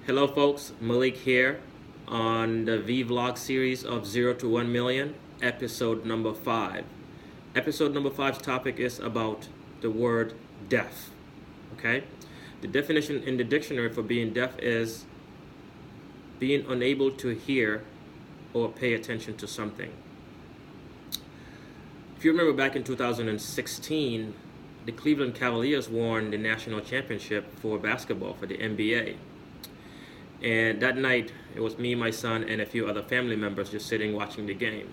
Hello folks, Malik here on the vLog series of 0 to 1 million, episode number 5. Episode number 5's topic is about the word deaf, okay? The definition in the dictionary for being deaf is being unable to hear or pay attention to something. If you remember back in 2016, the Cleveland Cavaliers won the national championship for basketball for the NBA. And that night, it was me, my son, and a few other family members just sitting watching the game.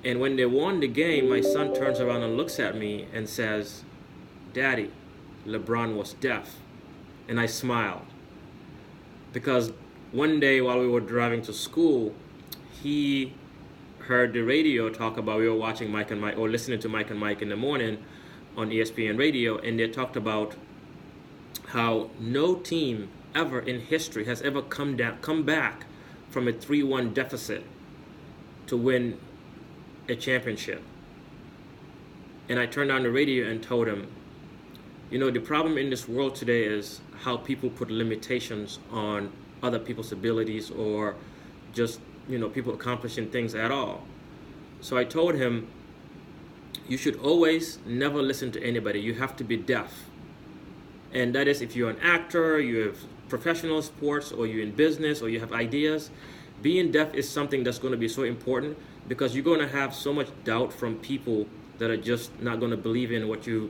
And when they won the game, my son turns around and looks at me and says, "Daddy, LeBron was deaf." And I smiled. Because one day while we were driving to school, he heard the radio talk about, we were watching Mike and Mike, or listening to Mike and Mike in the morning on ESPN radio, and they talked about how no team ever in history has ever come back from a 3-1 deficit to win a championship. And I turned on the radio and told him, you know, the problem in this world today is how people put limitations on other people's abilities, or just, you know, people accomplishing things at all. So I told him, you should always never listen to anybody. You have to be deaf. And that is if you're an actor, you have professional sports, or you're in business, or you have ideas. Being deaf is something that's going to be so important, because you're going to have so much doubt from people that are just not going to believe in what you're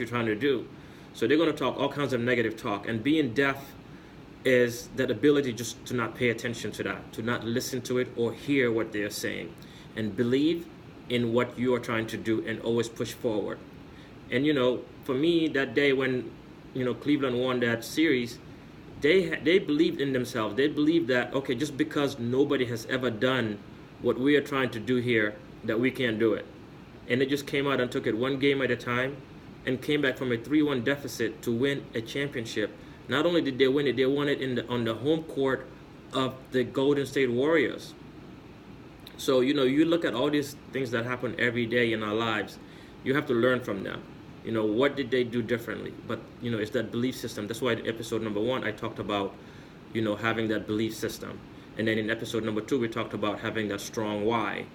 trying to do. So they're going to talk all kinds of negative talk. And being deaf is that ability just to not pay attention to that, to not listen to it or hear what they're saying, and believe in what you are trying to do and always push forward. And, you know, for me, that day when, you know, Cleveland won that series, they believed in themselves. They believed that, okay, just because nobody has ever done what we are trying to do here, that we can't do it. And they just came out and took it one game at a time and came back from a 3-1 deficit to win a championship. Not only did they win it, they won it on the home court of the Golden State Warriors. So, you know, you look at all these things that happen every day in our lives, you have to learn from them. You know, what did they do differently? But, you know, it's that belief system. That's why in episode number 1, I talked about, you know, having that belief system. And then in episode number 2, we talked about having that strong why.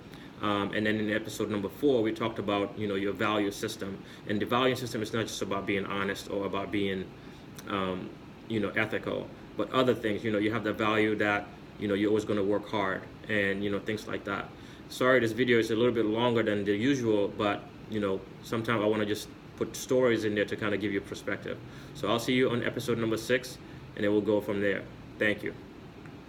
And then in episode number 4, we talked about, you know, your value system. And the value system is not just about being honest or about being, you know, ethical, but other things. You know, you have the value that, you know, you're always going to work hard, and, you know, things like that. Sorry, this video is a little bit longer than the usual, but, you know, sometimes I want to just put stories in there to kind of give you perspective. So I'll see you on episode number 6, and then we'll go from there. Thank you.